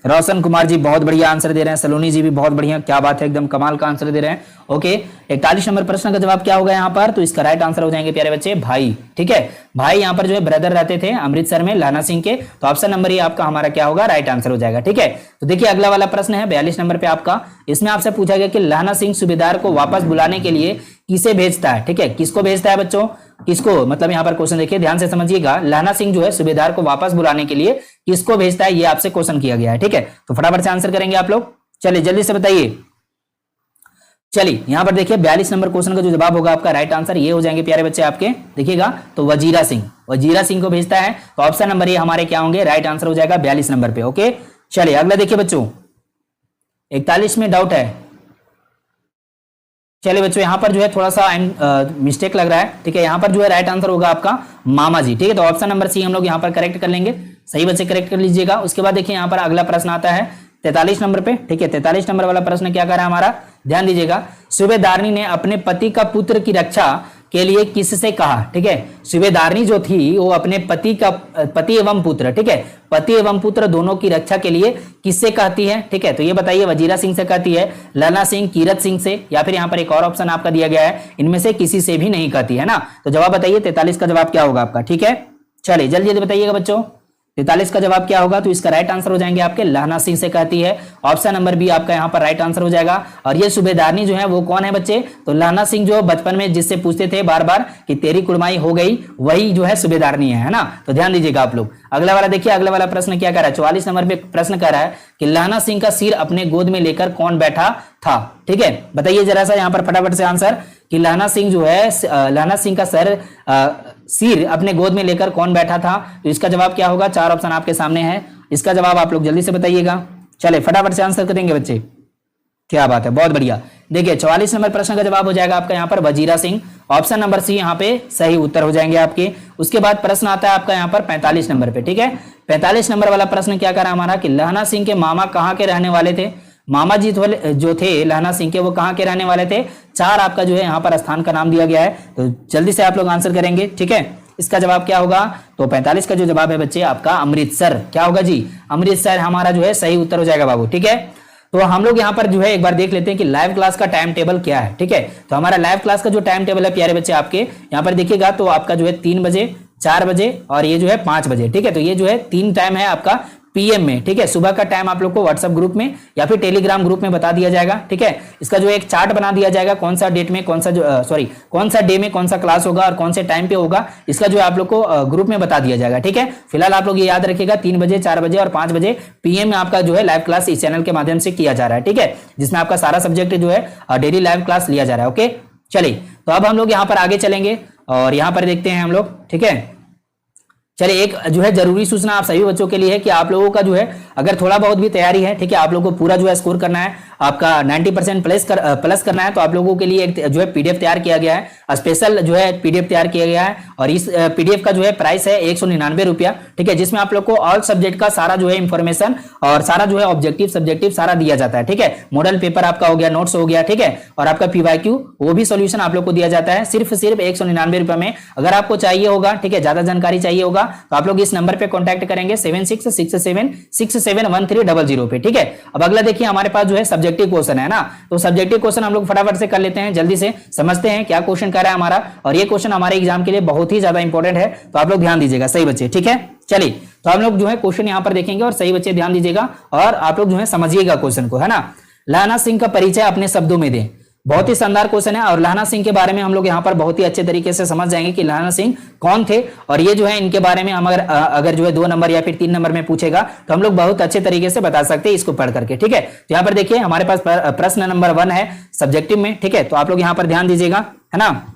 रोशन कुमार जी बहुत बढ़िया आंसर दे रहे हैं, सलोनी जी भी बहुत बढ़िया, क्या बात है, एकदम कमाल का आंसर दे रहे हैं। ओके, 41 नंबर प्रश्न का जवाब क्या होगा यहाँ पर, तो इसका राइट आंसर हो जाएंगे प्यारे बच्चे भाई। ठीक है, भाई यहाँ पर जो है ब्रदर रहते थे अमृतसर में लहना सिंह के, तो ऑप्शन नंबर ये आपका हमारा क्या होगा, राइट आंसर हो जाएगा। ठीक है, तो देखिए अगला वाला प्रश्न है 42 नंबर पे आपका, इसमें आपसे पूछा गया कि लहना सिंह सूबेदार को वापस बुलाने के लिए किसे भेजता है। ठीक है, किसको भेजता है बच्चों, किसको, मतलब यहाँ पर क्वेश्चन देखिए ध्यान से समझिएगा, लहना सिंह जो है सूबेदार को वापस बुलाने के लिए किसको भेजता है, ये आपसे क्वेश्चन किया गया है। ठीक है, तो फटाफट से आंसर करेंगे आप लोग, चलिए जल्दी से बताइए। चलिए यहां पर देखिए 42 नंबर क्वेश्चन का जो जवाब होगा आपका राइट आंसर ये हो जाएंगे प्यारे बच्चे आपके, देखिएगा तो वजीरा सिंह को भेजता है, तो ऑप्शन नंबर ये हमारे क्या होंगे, राइट आंसर हो जाएगा 42 नंबर पे। ओके, चलिए अगला देखिए बच्चों 41 में डाउट है। चलिए बच्चों यहां पर जो है थोड़ा सा मिस्टेक लग रहा है। ठीक है, यहां पर जो है राइट आंसर होगा आपका मामा जी। ठीक है, तो ऑप्शन नंबर सी हम लोग यहां पर करेक्ट कर लेंगे, सही बच्चे करेक्ट कर लीजिएगा। उसके बाद देखिए यहां पर अगला प्रश्न आता है 43 नंबर पे। ठीक है, 43 नंबर वाला प्रश्न क्या कर रहा है हमारा, ध्यान दीजिएगा, सूबेदारनी ने अपने पति का पुत्र की रक्षा के लिए किससे कहा। ठीक है, सूबेदारनी जो थी वो अपने पति एवं पुत्र, ठीक है, पति एवं पुत्र दोनों की रक्षा के लिए किससे कहती है। ठीक है, तो ये बताइए वजीरा सिंह से कहती है, लहना सिंह, कीरत सिंह से, या फिर यहाँ पर एक और ऑप्शन आपका दिया गया है, इनमें से किसी से भी नहीं कहती है ना। तो जवाब बताइए 43 का जवाब क्या होगा आपका। ठीक है, चलिए जल्दी जल्दी बताइएगा बच्चों 43 का जवाब क्या होगा, तो इसका राइट आंसर हो जाएंगे आपके लहना सिंह से कहती है, ऑप्शन नंबर बी आपका यहाँ पर राइट आंसर हो जाएगा। और ये सूबेदारनी जो है वो कौन है बच्चे, तो लहना सिंह जो बचपन में जिससे पूछते थे बार बार कि तेरी कुड़माई हो गई, वही जो है सूबेदारनी है ना। तो ध्यान दीजिएगा आप लोग। अगला वाला देखिए, अगला वाला प्रश्न क्या कर रहा है, 44 नंबर पे प्रश्न कर रहा है कि लहना सिंह का सिर अपने गोद में लेकर कौन बैठा था। ठीक है, बताइए जरा सा यहाँ पर फटाफट से आंसर कि लहना सिंह जो है, लहना सिंह का सिर अपने गोद में लेकर कौन बैठा था। तो इसका जवाब क्या होगा, 4 ऑप्शन आपके सामने है, इसका जवाब आप लोग जल्दी से बताइएगा। चले फटाफट से आंसर करेंगे बच्चे, क्या बात है, बहुत बढ़िया। देखिए 44 नंबर प्रश्न का जवाब हो जाएगा आपका यहाँ पर Wazira Singh, option number C यहाँ पे सही उत्तर हो जाएंगे आपके। उसके बाद प्रश्न आता है आपका यहाँ पर 45 नंबर पे। ठीक है, 45 नंबर वाला प्रश्न क्या कर रहा है हमारा कि लहना सिंह के मामा कहाँ के रहने वाले थे। मामा जी जो थे लहना सिंह के, वो कहाँ के रहने वाले थे। 4 आपका जो है यहाँ पर स्थान का नाम दिया गया है, तो जल्दी से आप लोग आंसर करेंगे। ठीक है, इसका जवाब क्या होगा, तो 45 का जो जवाब है बच्चे आपका अमृतसर, क्या होगा जी, अमृतसर हमारा जो है सही उत्तर हो जाएगा बाबू। ठीक है, तो हम लोग यहाँ पर जो है एक बार देख लेते हैं कि लाइव क्लास का टाइम टेबल क्या है। ठीक है, तो हमारा लाइव क्लास का जो टाइम टेबल है प्यारे बच्चे आपके यहाँ पर देखिएगा, तो आपका जो है 3 बजे, 4 बजे और ये जो है 5 बजे। ठीक है, तो ये जो है 3 टाइम है आपका पीएम में। ठीक है, सुबह का टाइम आप लोग को व्हाट्सएप ग्रुप में या फिर टेलीग्राम ग्रुप में बता दिया जाएगा। ठीक है, इसका जो एक चार्ट बना दिया जाएगा, कौन सा डेट में कौन सा कौन सा डे में कौन सा क्लास होगा और कौन से टाइम पे होगा, इसका जो है आप लोग को ग्रुप में बता दिया जाएगा। ठीक है, फिलहाल आप लोग ये याद रखिएगा 3 बजे, 4 बजे और 5 बजे पीएम में आपका जो है लाइव क्लास इस चैनल के माध्यम से किया जा रहा है। ठीक है, जिसमें आपका सारा सब्जेक्ट जो है डेली लाइव क्लास लिया जा रहा है। ओके, चलिए तो अब हम लोग यहाँ पर आगे चलेंगे और यहाँ पर देखते हैं हम लोग। ठीक है, चलिए एक जो है जरूरी सूचना आप सभी बच्चों के लिए है कि आप लोगों का जो है अगर थोड़ा बहुत भी तैयारी है, ठीक है, आप लोगों को पूरा जो है स्कोर करना है, आपका 90% प्लस करना है, तो आप लोगों के लिए एक जो है पीडीएफ तैयार किया गया है, स्पेशल जो है पीडीएफ तैयार किया गया है और इस पीडीएफ का जो है प्राइस है 199 रुपया। ठीक है, जिसमें आप लोग को ऑल सब्जेक्ट का सारा जो है इंफॉर्मेशन और सारा जो है ऑब्जेक्टिव सब्जेक्टिव सारा दिया जाता है। ठीक है, मॉडल पेपर आपका हो गया, नोट्स हो गया, ठीक है, और आपका पीवाईक्यू वो भी सोल्यूशन आप लोग को दिया जाता है सिर्फ 199 रुपए में। अगर आपको चाहिए होगा, ठीक है, ज्यादा जानकारी चाहिए होगा तो आप लोग इस नंबर पे कांटेक्ट करेंगे 7667671300 पे। ठीक है, अब अगला देखिए हमारे पास जो है सब्जेक्टिव क्वेश्चन है ना, तो सब्जेक्टिव क्वेश्चन हम लोग फटाफट से कर लेते हैं, जल्दी से समझते हैं क्या क्वेश्चन कर रहा है हमारा। और ये क्वेश्चन हमारे एग्जाम के लिए बहुत ही ज्यादा इंपॉर्टेंट है, तो आप लोग ध्यान दीजिएगा सही बच्चे। ठीक है, चलिए तो हम लोग जो है क्वेश्चन यहां पर देखेंगे और सही बच्चे ध्यान दीजिएगा और आप लोग जो है समझिएगा क्वेश्चन को, है ना। लहना सिंह का परिचय अपने शब्दों में दें। बहुत ही शानदार क्वेश्चन है और लहना सिंह के बारे में हम लोग यहाँ पर बहुत ही अच्छे तरीके से समझ जाएंगे कि लहना सिंह कौन थे, और ये जो है इनके बारे में हम अगर जो है 2 नंबर या फिर 3 नंबर में पूछेगा तो हम लोग बहुत अच्छे तरीके से बता सकते हैं इसको पढ़ करके। ठीक है, तो यहाँ पर देखिए हमारे पास प्रश्न नंबर 1 है सब्जेक्टिव में। ठीक है, तो आप लोग यहाँ पर ध्यान दीजिएगा, है ना।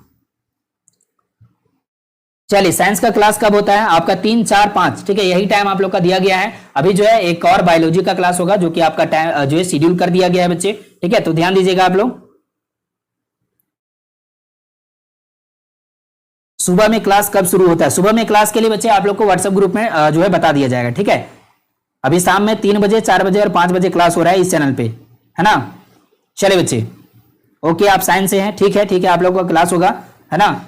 चलिए, साइंस का क्लास कब होता है आपका? 3, 4, 5। ठीक है, यही टाइम आप लोग का दिया गया है। अभी जो है एक और बायोलॉजी का क्लास होगा जो कि आपका टाइम जो है शेड्यूल कर दिया गया है बच्चे। ठीक है, तो ध्यान दीजिएगा आप लोग। सुबह में क्लास कब शुरू होता है? सुबह में क्लास के लिए बच्चे आप लोग को व्हाट्सएप ग्रुप में जो है बता दिया जाएगा। ठीक है, अभी शाम में 3 बजे, 4 बजे और 5 बजे क्लास हो रहा है इस चैनल पे, है ना। चलिए बच्चे, ओके आप साइंस से हैं, ठीक है ठीक है, आप लोगों का क्लास होगा, है ना।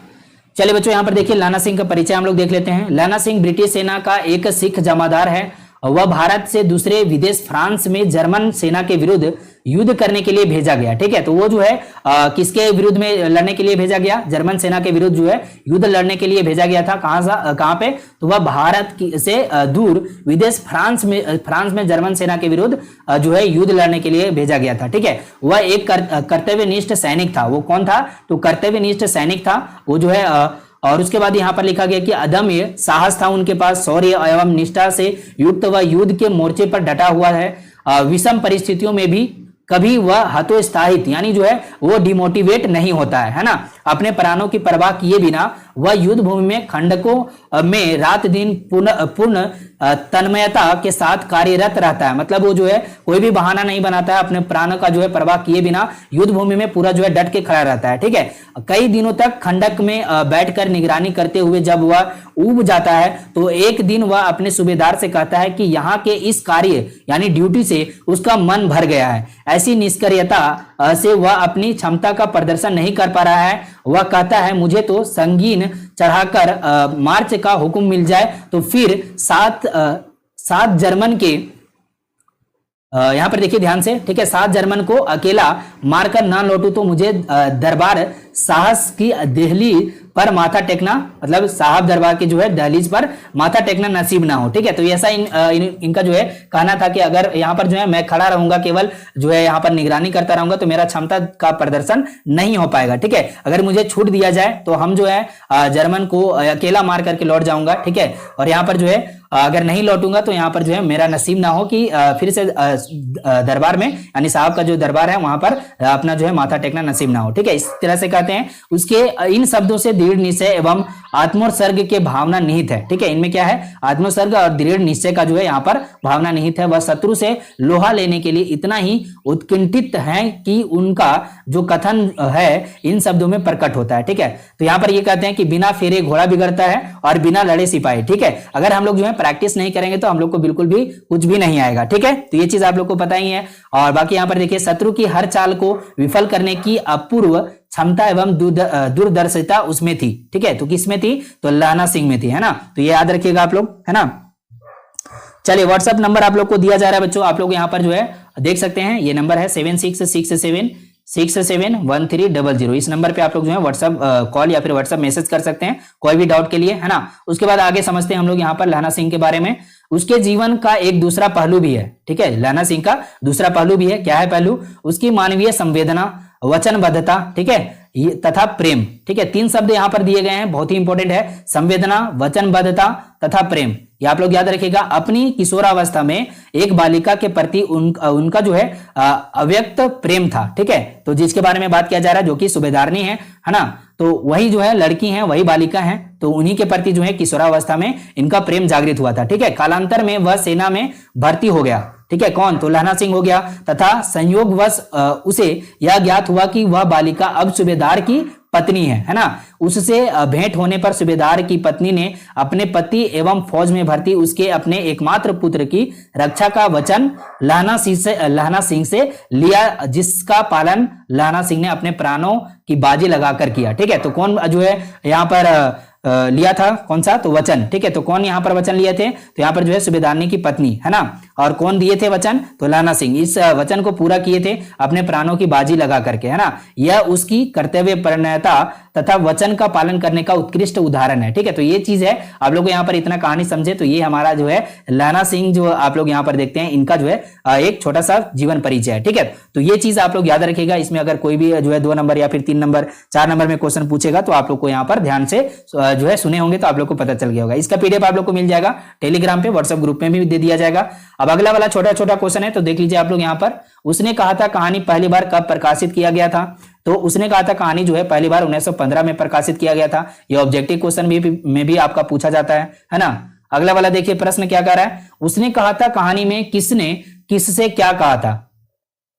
चलिए बच्चों यहाँ पर देखिए लहना सिंह का परिचय हम लोग देख लेते हैं। लहना सिंह ब्रिटिश सेना का एक सिख जमादार है। वह भारत से दूसरे विदेश फ्रांस में जर्मन सेना के विरुद्ध युद्ध करने के लिए भेजा गया। ठीक है, तो वो जो है किसके विरुद्ध में लड़ने के लिए भेजा गया? जर्मन सेना के विरुद्ध जो है युद्ध लड़ने के लिए भेजा गया था। कहां पे? तो वह भारत से दूर विदेश फ्रांस में जर्मन सेना के विरुद्ध जो है युद्ध लड़ने के लिए भेजा गया था। ठीक है, वह एक कर्तव्यनिष्ठ सैनिक था। वो कौन था? तो कर्तव्यनिष्ठ सैनिक था वो जो है। और उसके बाद यहां पर लिखा गया कि अदम्य साहस था उनके पास, शौर्य एवं निष्ठा से युक्त वह युद्ध के मोर्चे पर डटा हुआ है। विषम परिस्थितियों में भी कभी वह हतोत्साहित यानी जो है वो डिमोटिवेट नहीं होता है ना। अपने प्राणों की परवाह किए बिना वह युद्ध भूमि में खंडकों में रात दिन पूर्ण तन्मयता के साथ कार्यरत रहता है। मतलब वो जो है कोई भी बहाना नहीं बनाता है, अपने प्राणों का जो है परवाह किए बिना युद्ध भूमि में पूरा जो है डट के खड़ा रहता है। ठीक है, कई दिनों तक खंडक में बैठकर निगरानी करते हुए जब वह ऊब जाता है तो एक दिन वह अपने सूबेदार से कहता है कि यहाँ के इस कार्य यानी ड्यूटी से उसका मन भर गया है। ऐसी निष्क्रियता से वह अपनी क्षमता का प्रदर्शन नहीं कर पा रहा है। वह कहता है मुझे तो संगीन चढ़ाकर मार्च का हुक्म मिल जाए तो फिर 7 जर्मन के यहां पर देखिए ध्यान से। ठीक है, 7 जर्मन को अकेला मारकर ना लौटू तो मुझे दरबार साहस की दहली पर माथा टेकना, मतलब साहब दरबार की जो है दहलीज पर माथा टेकना नसीब ना हो। ठीक है, तो ऐसा इनका जो है कहना था कि अगर यहाँ पर जो है मैं खड़ा रहूंगा, केवल जो है यहाँ पर निगरानी करता रहूंगा तो मेरा क्षमता का प्रदर्शन नहीं हो पाएगा। ठीक है, अगर मुझे छूट दिया जाए तो हम जो है जर्मन को अकेला मार करके लौट जाऊंगा। ठीक है, और यहाँ पर जो है अगर नहीं लौटूंगा तो यहाँ पर जो है मेरा नसीब ना हो कि फिर से दरबार में यानी साहब का जो दरबार है वहां पर अपना जो है माथा टेकना नसीब ना हो। ठीक है, इस तरह से कहते हैं। उसके इन शब्दों से दृढ़ निश्चय एवं आत्मोत्सर्ग के भावना निहित है। ठीक है, इनमें क्या है? आत्मोत्सर्ग और दृढ़ निश्चय का जो है यहाँ पर भावना निहित है। वह शत्रु से लोहा लेने के लिए इतना ही उत्कंठित है कि उनका जो कथन है इन शब्दों में प्रकट होता है। ठीक है, तो यहाँ पर ये कहते हैं कि बिना फेरे घोड़ा बिगड़ता है और बिना लड़े सिपाही। ठीक है, अगर हम लोग जो है प्रैक्टिस नहीं करेंगे तो हम लोग को बिल्कुल भी कुछ भी नहीं आएगा। ठीक है, तो ये चीज आप लोग को पता ही है। और बाकी यहाँ पर देखिए शत्रु की हर चाल को विफल करने की अपूर्व क्षमता एवं दूरदर्शिता उसमें थी। ठीक है, तो किसमें थी? तो लहना सिंह में थी, है ना। तो ये याद रखिएगा आप लोग, है ना। चलिए, व्हाट्सएप नंबर आप लोग को दिया जा रहा है बच्चों, आप लोग यहाँ पर जो है देख सकते हैं। ये नंबर है 7667671300। इस नंबर पे आप लोग जो है व्हाट्सएप कॉल या फिर व्हाट्सएप मैसेज कर सकते हैं कोई भी डाउट के लिए, है ना। उसके बाद आगे समझते हैं हम लोग यहाँ पर लहना सिंह के बारे में। उसके जीवन का एक दूसरा पहलू भी है। ठीक है, लहना सिंह का दूसरा पहलू भी है। क्या है पहलू? उसकी मानवीय संवेदना, वचनबद्धता, ठीक है, तथा प्रेम। ठीक है, 3 शब्द यहां पर दिए गए हैं, बहुत ही इंपॉर्टेंट है। संवेदना, वचनबद्धता तथा प्रेम, ये आप लोग याद रखिएगा। अपनी किशोरावस्था में एक बालिका के प्रति उनका जो है अव्यक्त प्रेम था। ठीक है, तो जिसके बारे में बात किया जा रहा है जो कि सूबेदारनी है ना, तो वही जो है लड़की है, वही बालिका है, तो उन्हीं के प्रति जो है किशोरावस्था में इनका प्रेम जागृत हुआ था। ठीक है, कालांतर में वह सेना में भर्ती हो गया। ठीक है, कौन? तो लहना सिंह हो गया। तथा संयोगवश उसे यह ज्ञात हुआ कि वह बालिका अब सूबेदार की पत्नी है ना। उससे भेंट होने पर सूबेदार की पत्नी ने अपने पति एवं फौज में भर्ती उसके अपने एकमात्र पुत्र की रक्षा का वचन लहना सिंह से लिया, जिसका पालन लहना सिंह ने अपने प्राणों की बाजी लगाकर किया। ठीक है, तो कौन जो है यहाँ पर लिया था कौन सा, तो वचन, ठीक है। तो कौन यहाँ पर वचन लिए थे, तो यहाँ पर जो है सूबेदारनी की पत्नी, है ना। और कौन दिए थे वचन, तो लहना सिंह। इस वचन को पूरा किए थे अपने प्राणों की बाजी लगा करके, है ना। यह उसकी कर्तव्य परायणता तथा वचन का पालन करने का उत्कृष्ट उदाहरण है, ठीक है। तो ये चीज है, आप लोग यहाँ पर इतना कहानी समझे तो ये हमारा जो है लहना सिंह जो आप लोग यहाँ पर देखते हैं, इनका जो है एक छोटा सा जीवन परिचय है, ठीक है। तो ये चीज आप लोग याद रखिएगा। इसमें अगर कोई भी जो है 2 नंबर या फिर 3 नंबर 4 नंबर में क्वेश्चन पूछेगा तो आप लोग को यहाँ पर ध्यान से जो है सुने होंगे तो आप लोग को पता चल गया होगा। इसका पीडीएफ आप लोग को मिल जाएगा टेलीग्राम पे, व्हाट्सएप ग्रुप में भी दे दिया जाएगा। अब अगला वाला छोटा छोटा क्वेश्चन है, तो देख लीजिए आप लोग यहाँ पर। उसने कहा था कहानी पहली बार कब प्रकाशित किया गया था, तो उसने कहा था कहानी जो है पहली बार 1915 में प्रकाशित किया गया था। ये ऑब्जेक्टिव क्वेश्चन में भी आपका पूछा जाता है ना। अगला वाला देखिए प्रश्न क्या कह रहा है, उसने कहा था कहानी में किसने किससे क्या कहा था।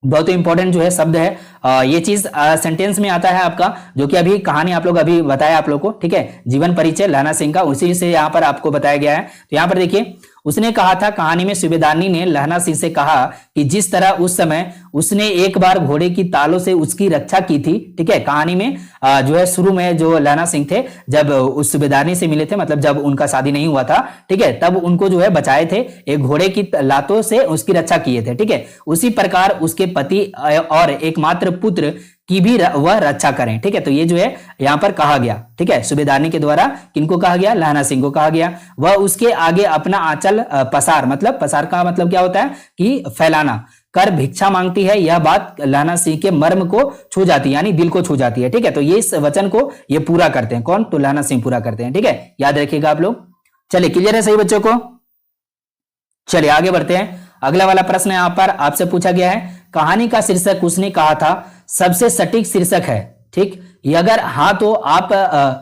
बहुत इंपॉर्टेंट जो है शब्द है, ये चीज सेंटेंस में आता है आपका, जो कि अभी कहानी आप लोग अभी बताया आप लोग को, ठीक है। जीवन परिचय लहना सिंह का, उसी से यहाँ पर आपको बताया गया है। तो यहाँ पर देखिए, उसने कहा था कहानी में सूबेदारनी ने लहना सिंह से कहा कि जिस तरह उस समय उसने एक बार घोड़े की तालों से उसकी रक्षा की थी, ठीक है। कहानी में जो है शुरू में जो लहना सिंह थे जब उस सूबेदारनी से मिले थे, मतलब जब उनका शादी नहीं हुआ था, ठीक है, तब उनको जो है बचाए थे, एक घोड़े की लातों से उसकी रक्षा किए थे, ठीक है। उसी प्रकार उसके पति और एकमात्र पुत्र की भी वह रक्षा करें, ठीक है। तो ये जो है यहां पर कहा गया, ठीक है, सूबेदारनी के द्वारा किनको कहा गया, लहना सिंह को कहा गया। वह उसके आगे अपना आंचल पसार, मतलब पसार का मतलब क्या होता है कि फैलाना, कर भिक्षा मांगती है। यह बात लहना सिंह के मर्म को छू जाती है, यानी दिल को छू जाती है, ठीक है। तो ये इस वचन को ये पूरा करते हैं, कौन, तो लहना सिंह पूरा करते हैं, ठीक है। याद रखिएगा आप लोग। चलिए, क्लियर है सही बच्चों को। चलिए आगे बढ़ते हैं। अगला वाला प्रश्न यहां पर आपसे पूछा गया है, कहानी का शीर्षक उसने कहा था सबसे सटीक शीर्षक है, ठीक। ये अगर हाँ तो आप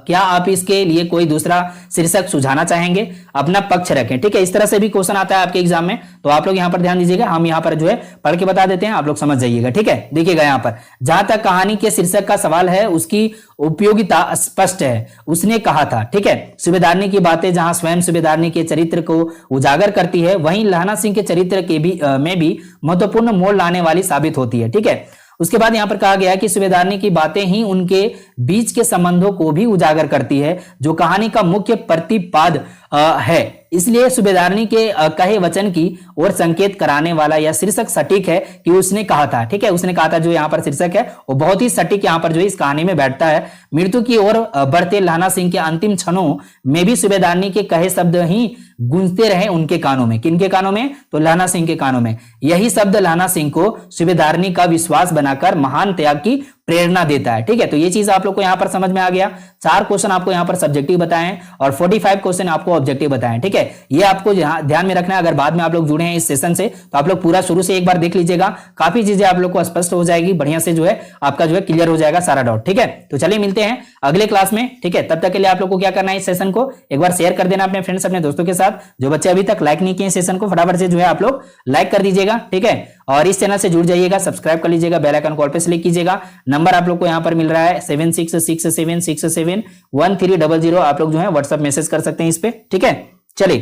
क्या आप इसके लिए कोई दूसरा शीर्षक सुझाना चाहेंगे, अपना पक्ष रखें, ठीक है। इस तरह से भी क्वेश्चन आता है आपके एग्जाम में, तो आप लोग यहाँ पर ध्यान दीजिएगा। हम यहाँ पर जो है पढ़ के बता देते हैं, आप लोग समझ जाइएगा, ठीक है। देखिएगा यहाँ पर, जहां तक कहानी के शीर्षक का सवाल है उसकी उपयोगिता स्पष्ट है। उसने कहा था, ठीक है, सूबेदारनी की बातें जहां स्वयं सूबेदारनी के चरित्र को उजागर करती है, वहीं लहना सिंह के चरित्र के भी में भी महत्वपूर्ण मोड़ लाने वाली साबित होती है, ठीक है। उसके बाद यहां पर कहा गया कि सूबेदारनी की बातें ही उनके बीच के संबंधों को भी उजागर करती है, जो कहानी का मुख्य प्रतिपाद है। इसलिए सूबेदारनी के कहे वचन की ओर संकेत कराने वाला यह शीर्षक सटीक है कि उसने कहा था, ठीक है। उसने कहा था जो यहाँ पर शीर्षक है वो बहुत ही सटीक यहाँ पर जो इस कहानी में बैठता है। मृत्यु की ओर बढ़ते लहना सिंह के अंतिम क्षणों में भी सूबेदारनी के कहे शब्द ही गूंजते रहे उनके कानों में। किनके कानों में, तो लहना सिंह के कानों में। यही शब्द लहना सिंह को सूबेदारनी का विश्वास बनाकर महान त्याग की प्रेरणा देता है, ठीक है। तो ये चीज आप लोग को यहाँ पर समझ में आ गया। 4 क्वेश्चन आपको यहाँ पर सब्जेक्टिव बताए हैं और 45 क्वेश्चन आपको ऑब्जेक्टिव बताए, ठीक है। ये आपको ध्यान में रखना है। अगर बाद में आप लोग जुड़े हैं इस सेशन से तो आप लोग पूरा शुरू से एक बार देख लीजिएगा, काफी चीजें आप लोग को स्पष्ट हो जाएगी, बढ़िया से जो है आपका जो है क्लियर हो जाएगा सारा डाउट, ठीक है। तो चलिए मिलते हैं अगले क्लास में, ठीक है। तब तक के लिए आप लोग को क्या करना है, इस सेशन को एक बार शेयर कर देना अपने फ्रेंड्स, अपने दोस्तों के साथ। जो बच्चे अभी तक लाइक नहीं किए सेशन को, फटाफट से जो है आप लोग लाइक कर दीजिएगा, ठीक है। और इस चैनल से जुड़ जाइएगा, सब्सक्राइब कर लीजिएगा, बेल आइकन कॉल पे सेलेक्ट कीजिएगा। नंबर आप लोग को यहाँ पर मिल रहा है 7667671300। आप लोग जो है व्हाट्सएप मैसेज कर सकते हैं इस पे, ठीक है। चलिए,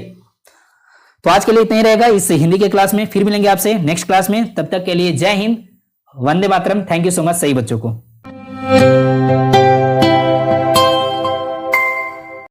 तो आज के लिए इतना ही रहेगा इस हिंदी के क्लास में। फिर मिलेंगे आपसे नेक्स्ट क्लास में, तब तक के लिए जय Hind, Vande Mataram. Thank you so much सही बच्चों को।